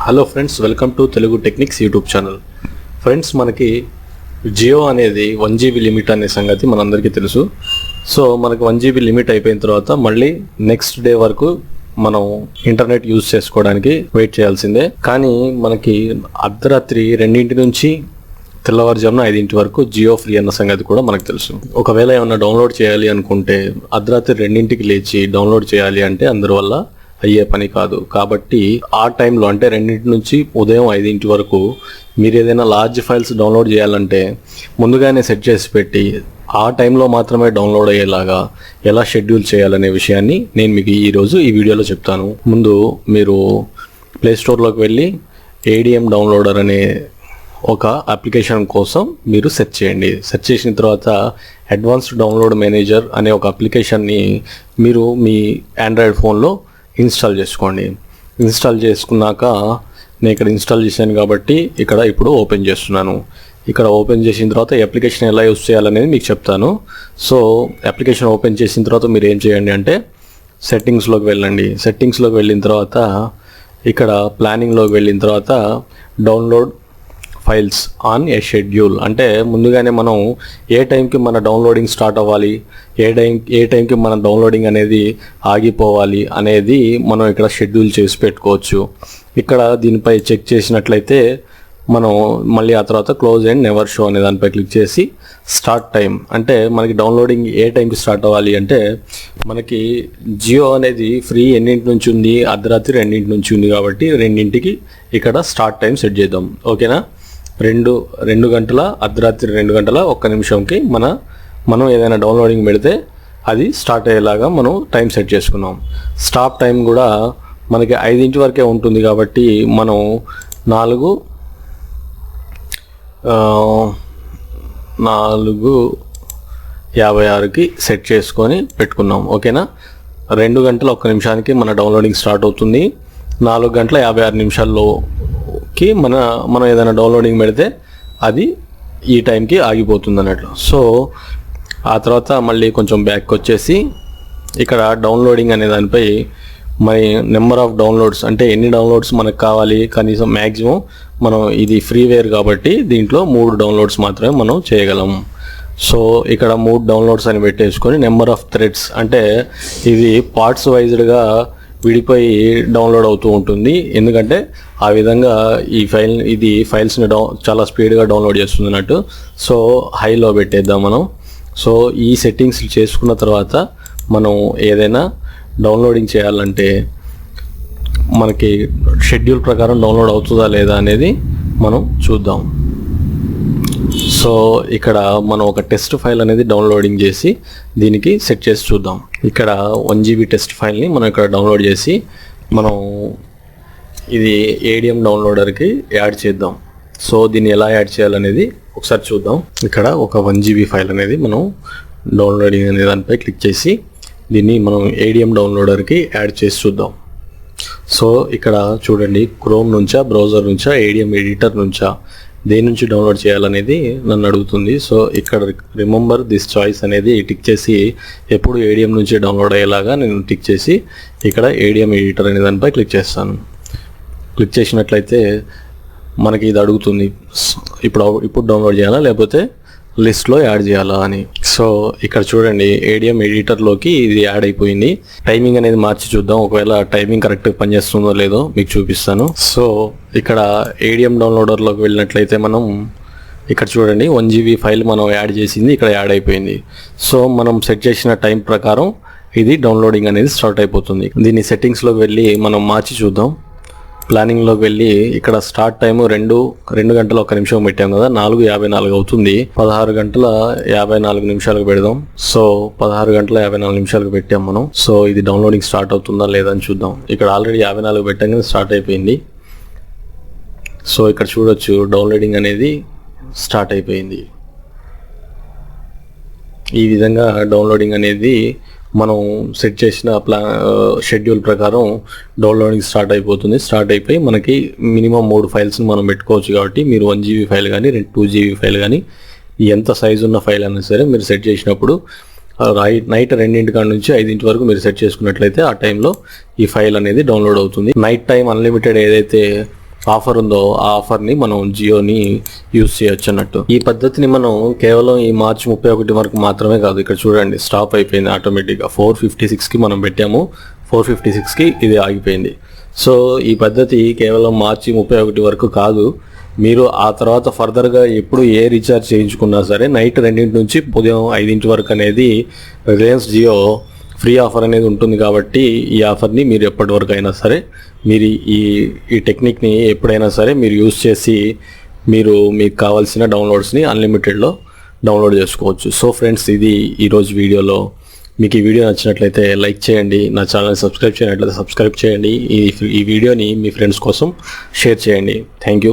Hello friends, welcome to Telugu techniques YouTube channel. Friends, మనకి జియో అనేది 1 GB limit అనే సంగతి మనందరికీ తెలుసు. సో మనకి 1 GB లిమిట్ అయిపోయిన తర్వాత మళ్ళీ నెక్స్ట్ డే వరకు మనం ఇంటర్నెట్ యూజ్ చేసుకోవడానికి వెయిట్ చేయాల్సిందే. కానీ మనకి అర్ధరాత్రి 2 నుంచి తెల్లవారుజామున 5 వరకు జియో ఫ్రీ అన్న సంగతి కూడా మనకు తెలుసు. ఒకవేళ ఏమైనా డౌన్లోడ్ చేయాలి అనుకుంటే అర్ధరాత్రి 2కి లేచి డౌన్లోడ్ చేయాలి అంటే అందరి వల్ల అయ్యే పని కాదు. కాబట్టి ఆ టైంలో అంటే 2 నుంచి ఉదయం 5 వరకు మీరు ఏదైనా లార్జ్ ఫైల్స్ డౌన్లోడ్ చేయాలంటే ముందుగానే సెట్ చేసి పెట్టి ఆ టైంలో మాత్రమే డౌన్లోడ్ అయ్యేలాగా ఎలా షెడ్యూల్ చేయాలనే విషయాన్ని నేను మీకు ఈరోజు ఈ వీడియోలో చెప్తాను. ముందు మీరు ప్లేస్టోర్లోకి వెళ్ళి ADM డౌన్లోడర్ అనే ఒక అప్లికేషన్ కోసం మీరు సెర్చ్ చేయండి. సెర్చ్ చేసిన తర్వాత అడ్వాన్స్డ్ డౌన్లోడ్ మేనేజర్ అనే ఒక అప్లికేషన్ని మీరు మీ ఆండ్రాయిడ్ ఫోన్లో ఇన్స్టాల్ చేసుకోండి. ఇన్స్టాల్ చేసుకున్నాక నేను ఇక్కడ ఇన్స్టాల్ చేశాను కాబట్టి ఇక్కడ ఇప్పుడు ఓపెన్ చేస్తున్నాను. ఇక్కడ ఓపెన్ చేసిన తర్వాత ఈ అప్లికేషన్ ఎలా యూస్ చేయాలనేది మీకు చెప్తాను. సో అప్లికేషన్ ఓపెన్ చేసిన తర్వాత మీరు ఏం చేయండి అంటే సెట్టింగ్స్లోకి వెళ్ళండి. సెట్టింగ్స్లోకి వెళ్ళిన తర్వాత ఇక్కడ ప్లానింగ్లోకి వెళ్ళిన తర్వాత download files on a schedule అంటే ముందుగానే మనం ఏ టైంకి మన డౌన్లోడింగ్ స్టార్ట్ అవ్వాలి, ఏ టైంకి మన డౌన్లోడింగ్ అనేది ఆగిపోవాలి అనేది మనం ఇక్కడ షెడ్యూల్ చేసి పెట్టుకోవచ్చు. ఇక్కడ దీనిపై చెక్ చేసినట్లయితే మనం మళ్ళీ ఆ తర్వాత క్లోజ్ అండ్ నెవర్ షో అనే దానిపై క్లిక్ చేసి స్టార్ట్ టైం అంటే మనకి డౌన్లోడింగ్ ఏ టైంకి స్టార్ట్ అవ్వాలి అంటే మనకి జియో అనేది ఫ్రీ ఎన్నింటి నుంచి ఉంది, అర్ధరాత్రి 2 నుంచి ఉంది కాబట్టి 2కి ఇక్కడ స్టార్ట్ టైం సెట్ చేద్దాం. ఓకేనా? 2 గంటల అర్ధరాత్రి 2 గంటల 1 నిమిషంకి మనం ఏదైనా డౌన్లోడింగ్ పెడితే అది స్టార్ట్ అయ్యేలాగా మనం టైం సెట్ చేసుకున్నాం. స్టాప్ టైం కూడా మనకి 5 వరకే ఉంటుంది కాబట్టి మనం 4:56కి సెట్ చేసుకొని పెట్టుకున్నాం. ఓకేనా? 2 గంటల 1 నిమిషానికి మన డౌన్లోడింగ్ స్టార్ట్ అవుతుంది. 4:56 మనం ఏదైనా డౌన్లోడింగ్ పెడితే అది ఈ టైంకి ఆగిపోతుంది అన్నట్లు. సో ఆ తర్వాత మళ్ళీ కొంచెం బ్యాక్ వచ్చేసి ఇక్కడ డౌన్లోడింగ్ అనే దానిపై మరి నెంబర్ ఆఫ్ డౌన్లోడ్స్ అంటే ఎన్ని డౌన్లోడ్స్ మనకు కావాలి, కనీసం మ్యాక్సిమం మనం ఇది ఫ్రీవేర్ కాబట్టి దీంట్లో 3 డౌన్లోడ్స్ మాత్రమే మనం చేయగలం. సో ఇక్కడ 3 డౌన్లోడ్స్ అని పెట్టేసుకొని నెంబర్ ఆఫ్ థ్రెడ్స్ అంటే ఇది పార్ట్స్ వైజ్డ్గా విడిపోయి డౌన్లోడ్ అవుతూ ఉంటుంది. ఎందుకంటే ఆ విధంగా ఇది ఫైల్స్ని చాలా స్పీడ్గా డౌన్లోడ్ చేస్తుంది అన్నట్టు. సో హైలో పెట్టేద్దాం మనం. సో ఈ సెట్టింగ్స్ చేసుకున్న తర్వాత మనం ఏదైనా డౌన్లోడింగ్ చేయాలంటే మనకి షెడ్యూల్ ప్రకారం డౌన్లోడ్ అవుతుందా లేదా అనేది మనం చూద్దాం. సో ఇక్కడ మనం ఒక టెస్ట్ ఫైల్ అనేది డౌన్లోడింగ్ చేసి దీనికి సెట్ చేసి చూద్దాం. ఇక్కడ 1 GB టెస్ట్ ఫైల్ని మనం ఇక్కడ డౌన్లోడ్ చేసి మనం ఇది ADM డౌన్లోడర్కి యాడ్ చేద్దాం. సో దీన్ని ఎలా యాడ్ చేయాలనేది ఒకసారి చూద్దాం. ఇక్కడ ఒక 1 GB ఫైల్ అనేది మనం డౌన్లోడింగ్ అనే దానిపై క్లిక్ చేసి దీన్ని మనం ADM డౌన్లోడర్కి యాడ్ చేసి చూద్దాం. సో ఇక్కడ చూడండి, క్రోమ్ నుంచా, బ్రౌజర్ నుంచా, ADM ఎడిటర్ నుంచా, దేని నుంచి డౌన్లోడ్ చేయాలనేది నన్ను అడుగుతుంది. సో ఇక్కడ రిమెంబర్ దిస్ చాయిస్ అనేది టిక్ చేసి ఎప్పుడు ADM నుంచి డౌన్లోడ్ అయ్యేలాగా నేను టిక్ చేసి ఇక్కడ ADM ఎడిటర్ అనే దానిపై క్లిక్ చేస్తాను. క్లిక్ చేసినట్లయితే మనకి ఇది అడుగుతుంది ఇప్పుడు డౌన్లోడ్ చేయాలా లేకపోతే లిస్ట్లో యాడ్ చేయాలా అని. సో ఇక్కడ చూడండి, ADM ఎడిటర్లోకి ఇది యాడ్ అయిపోయింది. టైమింగ్ అనేది మార్చి చూద్దాం, ఒకవేళ టైమింగ్ కరెక్ట్గా పనిచేస్తుందో లేదో మీకు చూపిస్తాను. సో ఇక్కడ ADM డౌన్లోడర్లోకి వెళ్ళినట్లయితే మనం ఇక్కడ చూడండి 1 GB ఫైల్ మనం యాడ్ చేసింది ఇక్కడ యాడ్ అయిపోయింది. సో మనం సెట్ చేసిన టైం ప్రకారం ఇది డౌన్లోడింగ్ అనేది స్టార్ట్ అయిపోతుంది. దీన్ని సెట్టింగ్స్లోకి వెళ్ళి మనం మార్చి చూద్దాం. ప్లానింగ్లోకి వెళ్ళి ఇక్కడ స్టార్ట్ టైము 2 గంటల 1 నిమిషం పెట్టాం కదా, 4:54 అవుతుంది. 16:54 పెడదాం. సో 16:54 పెట్టాం మనం. సో ఇది డౌన్లోడింగ్ స్టార్ట్ అవుతుందా లేదా అని చూద్దాం. ఇక్కడ ఆల్రెడీ 54 పెట్టాం కదా, స్టార్ట్ అయిపోయింది. సో ఇక్కడ చూడొచ్చు డౌన్లోడింగ్ అనేది స్టార్ట్ అయిపోయింది. ఈ విధంగా డౌన్లోడింగ్ అనేది మనం సెట్ చేసిన షెడ్యూల్ ప్రకారం డౌన్లోడింగ్ స్టార్ట్ అయిపోతుంది. స్టార్ట్ అయిపోయి మనకి మినిమం 3 ఫైల్స్ని మనం పెట్టుకోవచ్చు కాబట్టి మీరు 1 GB ఫైల్ కానీ 2 GB ఫైల్ కానీ ఎంత సైజు ఉన్న ఫైల్ అయినా సరే మీరు సెట్ చేసినప్పుడు నైట్ 2 నుంచి 5 వరకు మీరు సెట్ చేసుకున్నట్లయితే ఆ టైంలో ఈ ఫైల్ అనేది డౌన్లోడ్ అవుతుంది. నైట్ టైం అన్లిమిటెడ్ ఏదైతే ఆఫర్ ఉందో ఆ ఆఫర్ని మనం జియోని యూజ్ చేయొచ్చు అన్నట్టు. ఈ పద్ధతిని మనం కేవలం ఈ మార్చి 31 వరకు మాత్రమే కాదు, ఇక్కడ చూడండి స్టాప్ అయిపోయింది ఆటోమేటిక్గా. 456కి మనం పెట్టాము, 456కి ఇది ఆగిపోయింది. సో ఈ పద్ధతి కేవలం మార్చి 31 వరకు కాదు, మీరు ఆ తర్వాత ఫర్దర్గా ఎప్పుడు ఏ రీఛార్జ్ చేయించుకున్నా సరే నైట్ 2 నుంచి ఉదయం 5 వరకు అనేది రిలయన్స్ జియో ఫ్రీ ఆఫర్ అనేది ఉంటుంది. కాబట్టి ఈ ఆఫర్ని మీరు ఎప్పటి వరకు అయినా సరే మీరు ఈ టెక్నిక్ని ఎప్పుడైనా సరే మీరు యూజ్ చేసి మీకు కావాల్సిన డౌన్లోడ్స్ని అన్లిమిటెడ్లో డౌన్లోడ్ చేసుకోవచ్చు. సో ఫ్రెండ్స్, ఇది ఈరోజు వీడియోలో. మీకు ఈ వీడియో నచ్చినట్లయితే లైక్ చేయండి, నా ఛానల్ని సబ్స్క్రైబ్ చేయనట్లయితే సబ్స్క్రైబ్ చేయండి, ఈ వీడియోని మీ ఫ్రెండ్స్ కోసం షేర్ చేయండి. Thank you.